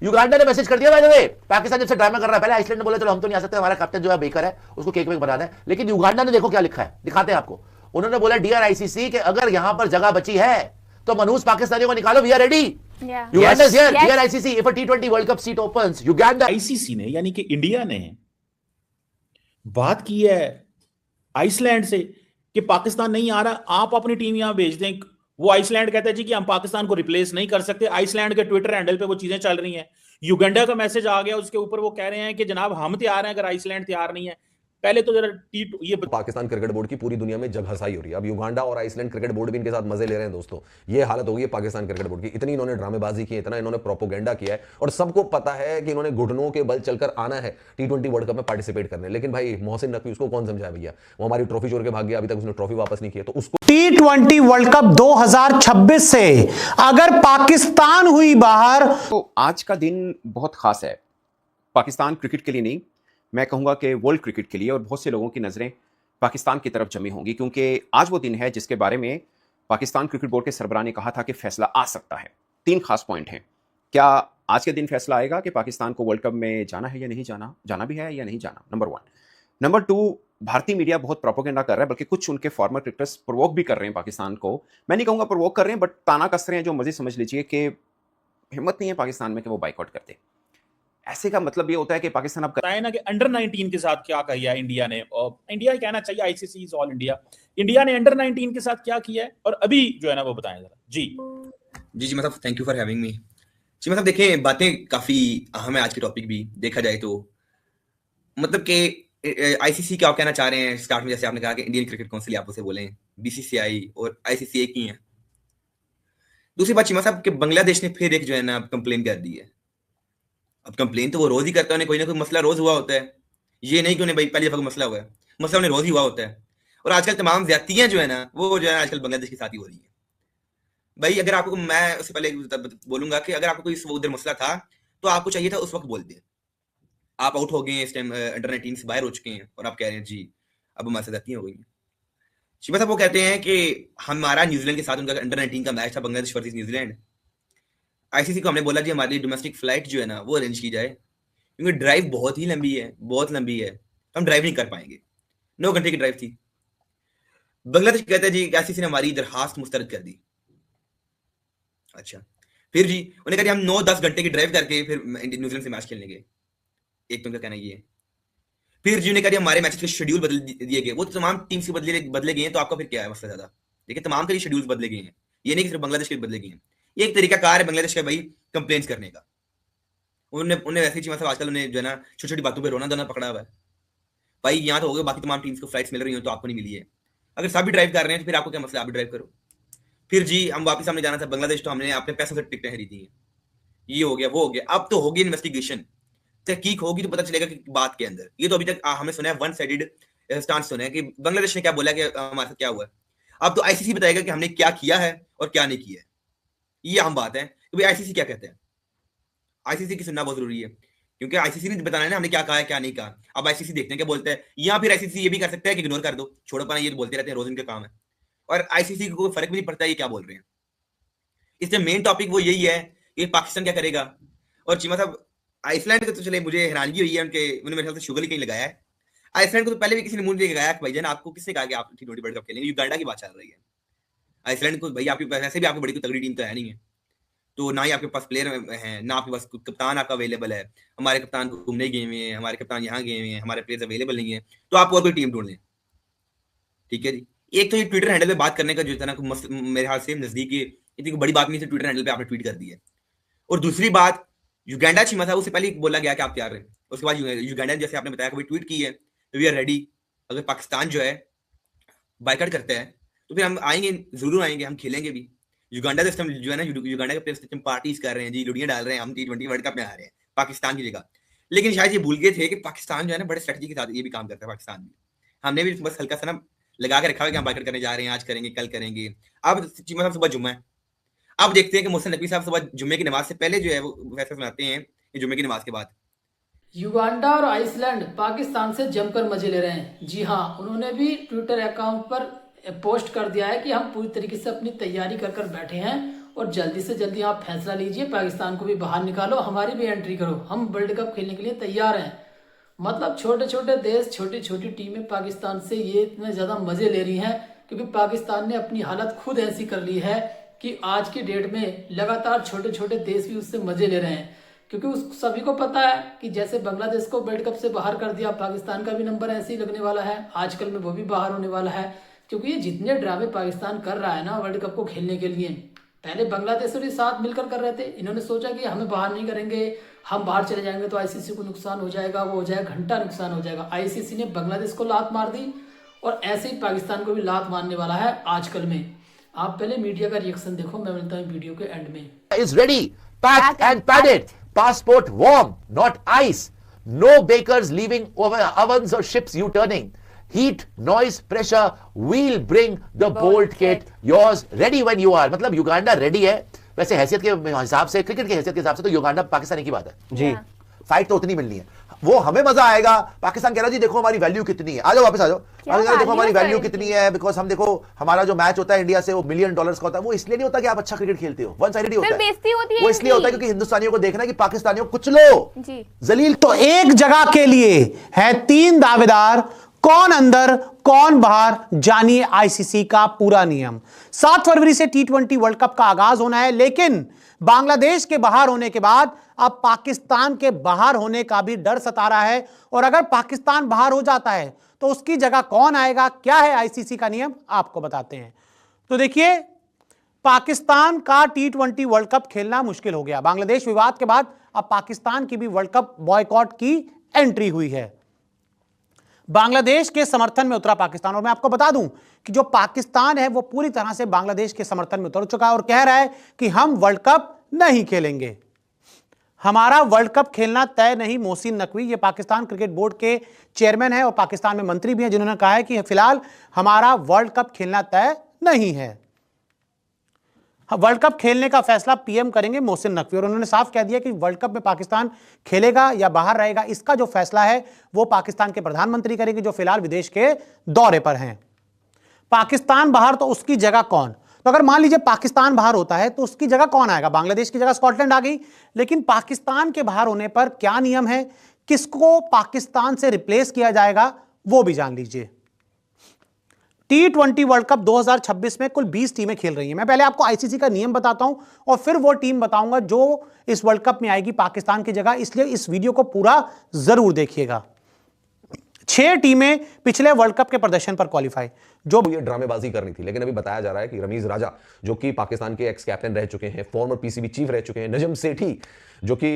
Uganda ने message कर दिया, बाय द वे पाकिस्तान जब से ड्रामा कर रहा है, पहले आइसलैंड ने बोला चलो हम तो नहीं आ सकते, हमारा कैप्टन जो है बेकर है, उसको केक वेक बनाना है, लेकिन युगांडा ने देखो क्या लिखा है, दिखाते हैं आपको। उन्होंने बोला डियर आईसीसी कि अगर यहां पर जगह बची है तो मनहूस पाकिस्तानियों को निकालो, we are ready. Uganda is here, dear ICC, if a T20 world cup seat opens, Uganda. ICC ने यानी कि इंडिया ने बात की है आइसलैंड से कि पाकिस्तान नहीं आ रहा, आप अपनी टीम यहां भेज दें। वो आइसलैंड कहता है जी कि हम पाकिस्तान को रिप्लेस नहीं कर सकते। आइसलैंड के ट्विटर हैंडल पे वो चीजें चल रही हैं। युगांडा का मैसेज आ गया, उसके ऊपर वो कह रहे हैं कि जनाब हम तैयार हैं अगर आइसलैंड तैयार नहीं है। पहले तो जरा ये पाकिस्तान क्रिकेट बोर्ड की पूरी दुनिया में जगहसाई हो रही है। अब युगांडा और आइसलैंड क्रिकेट बोर्ड भी इनके साथ मजे ले रहे हैं दोस्तों। ये हालत हो गई है पाकिस्तान क्रिकेट बोर्ड की। इतनी इन्होंने ड्रामेबाजी की है, इतना इन्होंने प्रोपोगेंडा किया है, और सबको पता है कि इन्होंने घुटनों के बल चलकर आना है T20 वर्ल्ड कप में पार्टिसिपेट करने। लेकिन भाई मोहसिन नकवी, उसको कौन समझाया भैया, वो हमारी ट्रॉफी छोड़ के भाग गया, अभी तक उसने ट्रॉफी वापस नहीं की है, तो उसको T20 वर्ल्ड कप 2026 से अगर पाकिस्तान हुई बाहर। तो आज का दिन बहुत खास है पाकिस्तान क्रिकेट के लिए नहीं, मैं कहूंगा कि वर्ल्ड क्रिकेट के लिए, और बहुत से लोगों की नज़रें पाकिस्तान की तरफ जमी होंगी, क्योंकि आज वो दिन है जिसके बारे में पाकिस्तान क्रिकेट बोर्ड के सरबराह ने कहा था कि फैसला आ सकता है। 3 खास पॉइंट हैं। क्या आज के दिन फैसला आएगा कि पाकिस्तान को वर्ल्ड कप में जाना है या नहीं जाना, जाना भी है या नहीं जाना, नंबर 1। नंबर 2, भारतीय मीडिया बहुत प्रोपोगेंडा कर रहा है, बल्कि कुछ उनके फॉर्मर क्रिकेटर्स प्रोवोक भी कर रहे हैं पाकिस्तान को। मैं नहीं कहूँगा प्रोवोक कर रहे हैं, बट ताना कस रहे हैं, जो मर्जी समझ लीजिए कि हिम्मत नहीं है पाकिस्तान में कि वो बाइकआउट करते। ऐसे का मतलब ये होता है कि पाकिस्तान अब बताया ना कि अंडर 19 के साथ क्या किया है इंडिया ने, और इंडिया ही कहना चाहिए, ICC is all India. India ने अंडर 19 के साथ क्या किया है और अभी जो है ना वो बताएं जरा। जी मतलब thank you for having me. जी मतलब देखें, बातें काफी अहम है आज के टॉपिक भी देखा जाए तो। मतलब कि आईसीसी क्या कहना चाह रहे हैं स्टार्ट में, जैसे आपने कहा कि इंडियन क्रिकेट काउंसिल, आप उसे बोलें बीसीसीआई और आईसीसी एक ही है। दूसरी बात चीमा साहब कि बांग्लादेश ने फिर एक जो है ना कंप्लेन कर दी है। अब कंप्लेन तो वो रोज ही करता है, उन्हें कोई ना कोई मसला रोज हुआ होता है। ये नहीं कि उन्हें भाई पहली दफा कोई मसला हुआ है, मसला उन्हें रोज ही हुआ होता है। और आजकल तमाम ज्यादतियां जो है ना वो जो है आजकल बांग्लादेश के साथ ही हो रही है। भाई अगर आपको, मैं उससे पहले बोलूंगा कि अगर आपको कोई उधर मसला था तो आपको चाहिए था उस वक्त बोल दे। आप आउट हो गए इस टाइम, अंडर 19 से बाहर हो चुके हैं, और आप कह रहे हैं जी अब हमारे साथ ज्यादतियां हो गई हैं। शिवा साहब वो कहते हैं कि हमारा न्यूजीलैंड के साथ उनका अंडर 19 का मैच था, बांग्लादेश वर्सेस न्यूजीलैंड। आईसीसी को हमने बोला जी हमारी डोमेस्टिक फ्लाइट जो है ना वो अरेंज की जाए, क्योंकि ड्राइव बहुत ही लंबी है, बहुत लंबी है, हम ड्राइव नहीं कर पाएंगे। 9 घंटे की ड्राइव थी। बांग्लादेश कहता है जी आईसीसी ने हमारी दरखास्त मुस्तरद कर दी। अच्छा, फिर जी उन्हें कहा हम 9-10 घंटे की ड्राइव करके फिर न्यूजीलैंड से मैच खेलने गए। एक तो उनका कहना ये है। फिर जी उन्हें कहा हमारे मैचेस के शेड्यूल बदल दिए गए। वो तमाम टीम से बदले गए हैं, तो आपका फिर क्या है मसला ज्यादा? देखिए तमाम के शेड्यूल्स बदले गए हैं, ये नहीं कि सिर्फ बांग्लादेश के बदले गए हैं। ये एक तरीका कार है बांग्लादेश का भाई कंप्लेंट्स करने का। उन्हें वैसे ही मतलब आजकल उन्हें जो है ना छोटी छोटी बातों पे रोना धोना पकड़ा हुआ है। भाई यहाँ तो हो गया, बाकी तमाम टीम्स को फ्लाइट्स मिल रही हो तो आपको नहीं मिली है। अगर सभी ड्राइव कर रहे हैं तो फिर आपको क्या मसला, आप भी ड्राइव करो। फिर जी हम वापस हमने जाना था बांग्लादेश, तो हमने अपने पैसों से टिकटें खरीदी हैं। ये हो गया, वो हो गया। अब तो होगी इन्वेस्टिगेशन, तहकीक होगी तो पता चलेगा कि बात के अंदर। ये तो अभी तक हमें सुना है वन साइडेड स्टांस सुना है कि बांग्लादेश ने क्या बोला कि हमारे साथ क्या हुआ है। अब तो आईसीसी बताएगा कि हमने क्या किया है और क्या नहीं किया है। ये अहम बात है कि भाई आईसीसी क्या कहते हैं। आईसीसी की सुनना बहुत जरूरी है, क्योंकि आईसीसी ने बताना है ना हमने क्या कहा है क्या नहीं कहा। अब आईसीसी देखते हैं क्या बोलता है, या फिर आईसीसी ये भी कर सकता है कि इग्नोर कर दो, छोड़ो पाना, ये तो बोलते रहते हैं, रोज इनका काम है, और आईसीसी को कोई फर्क भी नहीं पड़ता ये क्या बोल रहे हैं। इसलिए मेन टॉपिक वो यही है कि पाकिस्तान क्या करेगा। और चीमा साहब आइसलैंड को तो चले, मुझे हैरानगी हुई है उन्होंने मेरे ख्याल से शुगर ही कहीं लगाया है। आइसलैंड को तो पहले भी किसी ने मुंह लगाया कि भाईजान आपको किसने कहा कि आप T20 वर्ल्ड कप खेलेंगे, युगांडा की बात चल रही है। आइसलैंड को भाई आपकी वैसे भी आपकी बड़ी कोई तगड़ी टीम तो है नहीं है, तो ना ही आपके पास प्लेयर हैं, ना आपके पास कप्तान आपका अवेलेबल है। हमारे कप्तान घूमने गए हुए हैं, हमारे कप्तान यहाँ गए हुए हैं, हमारे प्लेयर्स अवेलेबल नहीं है, तो आप और कोई टीम ढूंढ लें। ठीक है जी। एक तो ये ट्विटर हैंडल पे बात करने का जो था ना मेरे ख्याल से नजदीक इतनी बड़ी बात नहीं थी, ट्विटर हैंडल पे आपने ट्वीट कर दी है। और दूसरी बात, युगांडा चीमा था उससे पहले बोला गया कि आप तैयार रहे। उसके बाद युगांडा जैसे आपने बताया कि ट्वीट की है वी आर रेडी, अगर पाकिस्तान जो है बाइकआउट करता है तो फिर हम आएंगे, जरूर आएंगे, हम खेलेंगे भी। युगांडा तो सिस्टम जो है ना, युगांडा के प्लेयर सिस्टम पार्टीज कर रहे हैं जी, लुड़ियां डाल रहे हैं, हम T20 वर्ल्ड कप में आ रहे हैं पाकिस्तान की जगह। लेकिन शायद ये भूल गए थे कि पाकिस्तान जो है ना बड़े स्ट्रेटजी के साथ ये भी काम करता है। पाकिस्तान भी, हमने भी बस हल्का सा ना लगा के रखा हुआ कि हम बाइकआउट करने जा रहे हैं, आज करेंगे कल करेंगे। अब चीमा साहब सुबह जुम्मा है, अब देखते हैं कि मोहसिन नकवी साहब सुबह जुम्मे की नमाज से पहले जो है वो फैसला सुनाते हैं कि जुम्मे की नमाज के बाद। युगांडा और आइसलैंड पाकिस्तान से जमकर मजे ले रहे हैं। जी हाँ, उन्होंने भी ट्विटर अकाउंट पर पोस्ट कर दिया है कि हम पूरी तरीके से अपनी तैयारी कर बैठे हैं और जल्दी से जल्दी आप फैसला लीजिए, पाकिस्तान को भी बाहर निकालो, हमारी भी एंट्री करो, हम वर्ल्ड कप खेलने के लिए तैयार हैं। मतलब छोटे छोटे देश, छोटी छोटी टीमें पाकिस्तान से ये इतने ज़्यादा मज़े ले रही हैं, क्योंकि पाकिस्तान ने अपनी हालत खुद ऐसी कर ली है कि आज की डेट में लगातार छोटे छोटे देश भी उससे मज़े ले रहे हैं। क्योंकि उस सभी को पता है कि जैसे बांग्लादेश को वर्ल्ड कप से बाहर कर दिया, पाकिस्तान का भी नंबर ऐसे ही लगने वाला है, आजकल में वो भी बाहर होने वाला है। क्योंकि ये जितने ड्रामे पाकिस्तान कर रहा है ना वर्ल्ड कप को खेलने के लिए, पहले बांग्लादेश के साथ मिलकर कर रहे थे, इन्होंने सोचा कि हमें बाहर नहीं करेंगे, हम बाहर चले जाएंगे तो आईसीसी को नुकसान हो जाएगा, वो हो जाएगा, घंटा नुकसान हो जाएगा। आईसीसी ने बांग्लादेश को लात मार दी और ऐसे ही पाकिस्तान को भी लात मारने वाला है आजकल में। आप पहले मीडिया का रिएक्शन देखो, मैं मिलता हूँ वीडियो के एंड में। Is ready, packed and padded, passport warm, not ice. No bakers leaving over ovens or ships U-turning. Heat, noise, pressure, we'll bring the bolt kit. Yours ready when you are. मतलब Uganda ready है। वैसे हैसियत के हिसाब से, cricket की हैसियत के हिसाब से तो युगांडा पाकिस्तानी की बात है जी। फाइट तो उतनी मिलनी है, वो हमें मजा आएगा। पाकिस्तान कह रहा है जी देखो हमारी वैल्यू कितनी है, आ जाओ वापस आ जाओ, देखो हमारी वैल्यू कितनी है। बिकॉज हम देखो हमारा जो मैच होता है इंडिया से वो $1 मिलियन का होता है। वो इसलिए नहीं होता कि आप अच्छा क्रिकेट खेलते हो, वन साइडेड होता है, वो इसलिए होता है क्योंकि हिंदुस्तानियों को देखना है कि पाकिस्तानियों को कुछ लो जलील। तो एक जगह के लिए है 3 दावेदार, कौन अंदर कौन बाहर, जानिए आईसीसी का पूरा नियम। 7 फरवरी से T20 वर्ल्ड कप का आगाज होना है, लेकिन बांग्लादेश के बाहर होने के बाद अब पाकिस्तान के बाहर होने का भी डर सता रहा है। और अगर पाकिस्तान बाहर हो जाता है तो उसकी जगह कौन आएगा, क्या है आईसीसी का नियम, आपको बताते हैं। तो देखिए, पाकिस्तान का T20 वर्ल्ड कप खेलना मुश्किल हो गया। बांग्लादेश विवाद के बाद अब पाकिस्तान की भी वर्ल्ड कप बॉयकॉट की एंट्री हुई है। बांग्लादेश के समर्थन में उतरा पाकिस्तान, और मैं आपको बता दूं कि जो पाकिस्तान है वो पूरी तरह से बांग्लादेश के समर्थन में उतर चुका है और कह रहा है कि हम वर्ल्ड कप नहीं खेलेंगे, हमारा वर्ल्ड कप खेलना तय नहीं। मोहसिन नकवी, ये पाकिस्तान क्रिकेट बोर्ड के चेयरमैन है और पाकिस्तान में मंत्री भी हैं, जिन्होंने कहा है कि फिलहाल हमारा वर्ल्ड कप खेलना तय नहीं है। वर्ल्ड कप खेलने का फैसला पीएम करेंगे मोहसिन नकवी, और उन्होंने साफ कह दिया कि वर्ल्ड कप में पाकिस्तान खेलेगा या बाहर रहेगा, इसका जो फैसला है वो पाकिस्तान के प्रधानमंत्री करेंगे, जो फिलहाल विदेश के दौरे पर हैं। पाकिस्तान बाहर तो उसकी जगह कौन, तो अगर मान लीजिए पाकिस्तान बाहर होता है तो उसकी जगह कौन आएगा। बांग्लादेश की जगह स्कॉटलैंड आ गई, लेकिन पाकिस्तान के बाहर होने पर क्या नियम है, किसको पाकिस्तान से रिप्लेस किया जाएगा, वो भी जान लीजिए। T20 वर्ल्ड कप 2026 में कुल 20 टीमें खेल रही हैं। मैं पहले आपको आईसीसी का नियम बताता हूं और फिर वो टीम बताऊंगा जो इस वर्ल्ड कप में आएगी पाकिस्तान की जगह, इसलिए इस वीडियो को पूरा जरूर देखिएगा। 6 टीमें पिछले वर्ल्ड कप के प्रदर्शन पर क्वालिफाई, जो ये ड्रामेबाजी करनी थी, लेकिन अभी बताया जा रहा है कि रमीज राजा, जो कि पाकिस्तान के एक्स कैप्टन रह चुके हैं, फॉर्मर पीसीबी चीफ रह चुके हैं, नजम सेठी, जो कि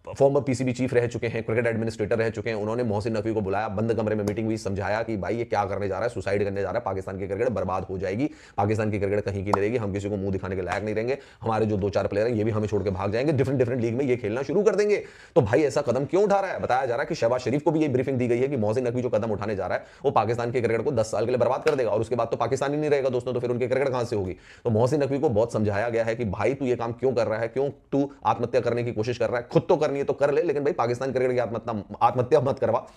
फॉर्मर पीसीबी चीफ रह चुके हैं, क्रिकेट एडमिनिस्ट्रेटर रह चुके हैं, उन्होंने मोहसिन नकवी को बुलाया, बंद कमरे में मीटिंग हुई, समझाया कि भाई ये क्या करने जा रहा है, सुसाइड करने जा रहा है, पाकिस्तान की क्रिकेट बर्बाद हो जाएगी, पाकिस्तान की क्रिकेट कहीं की नहीं रहेगी, हम किसी को मुंह दिखाने के लायक नहीं रहेंगे, हमारे जो 2-4 प्लेयर हैं ये भी हमें छोड़ के भाग जाएंगे, डिफरेंट लीग में ये खेलना शुरू कर देंगे। तो भाई ऐसा कदम क्यों उठा रहा है? बताया जा रहा है कि शहबाज शरीफ को भी ये ब्रीफिंग दी गई है कि मोहसिन नकवी जो कदम उठाने जा रहा है वो पाकिस्तान के क्रिकेट को 10 साल के लिए बर्बाद कर देगा, और उसके बाद तो पाकिस्तान ही नहीं रहेगा दोस्तों, तो फिर उनकी क्रिकेट कहां से होगी। तो मोहसिन नकवी को बहुत समझाया गया है कि भाई तू ये काम क्यों कर रहा है, क्यों तू आत्महत्या करने की कोशिश कर रहा है, खुद तो करनी है तो कर ले, लेकिन भाई पाकिस्तान क्रिकेट की आत्महत्या मत करवा।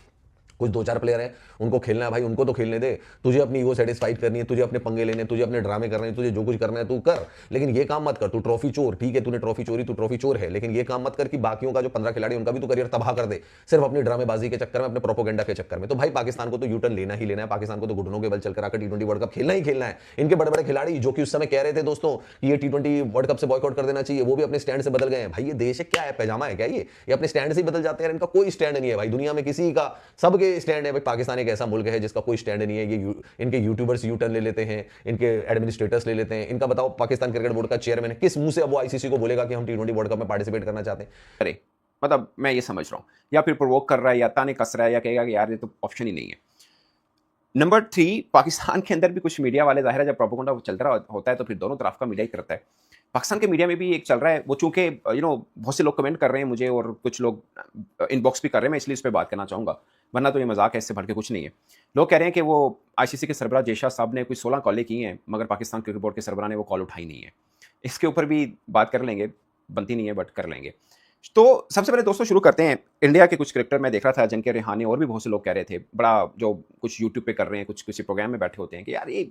कुछ 2-4 प्लेयर हैं, उनको खेलना है भाई, उनको तो खेलने दे। तुझे अपनी ईगो सेटिस्फाइड करनी है, तुझे अपने पंगे लेने, तुझे अपने ड्रामे करने हैं, तुझे जो कुछ करना है तू कर, लेकिन ये काम मत कर। तू ट्रॉफी चोर, ठीक है तूने ट्रॉफी चोरी, तू ट्रॉफी चोर है, लेकिन ये काम मत कर कि बाकियों का जो 15 खिलाड़ी उनका भी तू करियर तबाह कर दे, सिर्फ अपनी ड्रामेबाजी के चक्कर में, अपने प्रोपोगेंडा के चक्कर में। तो भाई पाकिस्तान को तो यूटर्न लेना ही लेना है, पाकिस्तान को तो घुटनों के बल चलकर आकर T20 वर्ल्ड कप खेलना ही खेलना है। इनके बड़े बड़े खिलाड़ी जो कि उस समय कह रहे थे दोस्तों ये T20 वर्ल्ड कप से बॉयकॉट कर देना चाहिए, वो भी अपने स्टैंड से बदल गए हैं। भाई ये देश है क्या है, पैजामा है क्या ये अपने स्टैंड से ही बदल जाते हैं। इनका कोई स्टैंड नहीं है भाई, दुनिया में किसी का, सबके स्टैंड है। पाकिस्तान एक ऐसा मुल्क है जिसका कोई स्टैंड नहीं है। ये इनके यूट्यूबर्स यू टर्न ले लेते हैं, इनके एडमिनिस्ट्रेटर्स ले लेते हैं। इनका बताओ पाकिस्तान क्रिकेट बोर्ड का चेयरमैन किस मुंह से अब वो आईसीसी को बोलेगा कि हम T20 वर्ल्ड कप में पार्टिसिपेट करना चाहते हैं। अरे मतलब मैं ये समझ रहा हूं, या फिर प्रोवोक कर रहा है, या ताने कस रहा है, या कहेगा कि यार ये तो ऑप्शन ही नहीं है। नंबर 3, पाकिस्तान के अंदर भी कुछ मीडिया वाले, जाहिर है जब प्रोपेगेंडा चल रहा होता है तो फिर दोनों तरफ का मीडिया ही करता है। पाकिस्तान के मीडिया में भी एक चल रहा है, वो चूंकि बहुत से लोग कमेंट कर रहे हैं मुझे और कुछ लोग इनबॉक्स भी कर रहे हैं, मैं इसलिए इस पर बात करना चाहूँगा, वरना तो ये मजाक है, इससे बढ़ के कुछ नहीं है। लोग कह रहे हैं कि वो आईसीसी के सरबराह जेशा साहब ने कोई 16 कॉलें की हैं, मगर पाकिस्तान क्रिकेट बोर्ड के सरबराह ने वो कॉल उठाई नहीं है। इसके ऊपर भी बात कर लेंगे, बनती नहीं है बट कर लेंगे। तो सबसे पहले दोस्तों शुरू करते हैं। इंडिया के कुछ क्रिकेटर मैं देख रहा था, अजिंक्य रहाणे और भी बहुत से लोग कह रहे थे, बड़ा जो कुछ यूट्यूब पे कर रहे हैं, कुछ किसी प्रोग्राम में बैठे होते हैं कि यार ये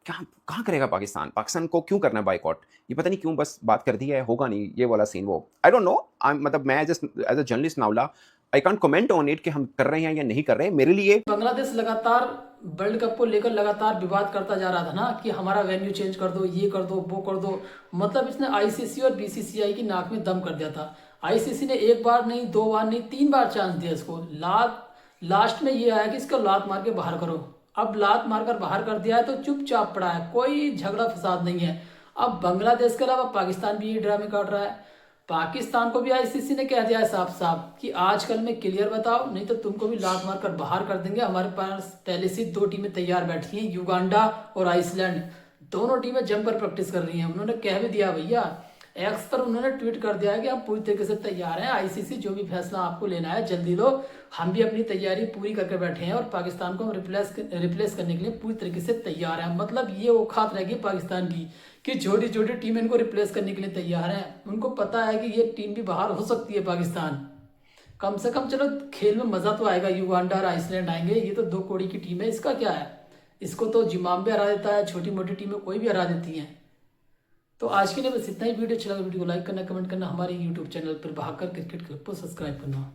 क्या कहाँ करेगा पाकिस्तान? पाकिस्तान को क्यों करना है बाइकआउट? ये पता नहीं क्यों बस बात कर दी है, होगा नहीं ये वाला सीन वो। आई डोंट नो, मतलब मैं जस्ट एज अ जर्नलिस्ट नावला I can't comment on it कि हम कर रहे हैं या नहीं कर रहे हैं। मेरे लिए बांग्लादेश लगातार वर्ल्ड कप को लेकर लगातार विवाद करता जा रहा था ना कि हमारा वेन्यू चेंज कर दो, ये कर दो, वो कर दो। मतलब इसने आईसीसी और बीसीसीआई की नाक में दम कर दिया था। आईसीसी ने एक बार नहीं, 2 बार नहीं, 3 बार चांस दिया इसको। लास्ट में ये आया कि इसको लात मार के बाहर करो। अब लात मारकर बाहर कर दिया है तो चुपचाप पड़ा है, कोई झगड़ा फसाद नहीं है। अब बांग्लादेश के अलावा पाकिस्तान भी ये ड्रामे काट रहा है। पाकिस्तान को भी आईसीसी ने कह दिया है साफ साफ कि आजकल में क्लियर बताओ, नहीं तो तुमको भी लात मारकर बाहर कर देंगे। हमारे पास पहले से 2 टीमें तैयार बैठी हैं, युगांडा और आइसलैंड। दोनों टीमें जमकर प्रैक्टिस कर रही हैं। उन्होंने कह भी दिया भैया, एक्स पर उन्होंने ट्वीट कर दिया है कि हम पूरी तरीके से तैयार हैं। आईसीसी जो भी फैसला आपको लेना है जल्दी लो, हम भी अपनी तैयारी पूरी करके बैठे हैं और पाकिस्तान को रिप्लेस करने के लिए पूरी तरीके से तैयार हैं। मतलब ये औकात रहेगी पाकिस्तान की कि छोटी छोटी टीम इनको रिप्लेस करने के लिए तैयार हैं। उनको पता है कि ये टीम भी बाहर हो सकती है पाकिस्तान। कम से कम चलो खेल में मजा तो आएगा। युगांडा और आइसलैंड आएंगे, ये तो 2 कौड़ी की टीम है, इसका क्या है? इसको तो जिम्बाब्वे हरा देता है, छोटी मोटी टीमें कोई भी हरा देती हैं। तो आज के लिए बस इतना ही। वीडियो अच्छा लगा वीडियो को लाइक करना, कमेंट करना, हमारे यूट्यूब चैनल पर भागकर क्रिकेट क्लब को सब्सक्राइब करना।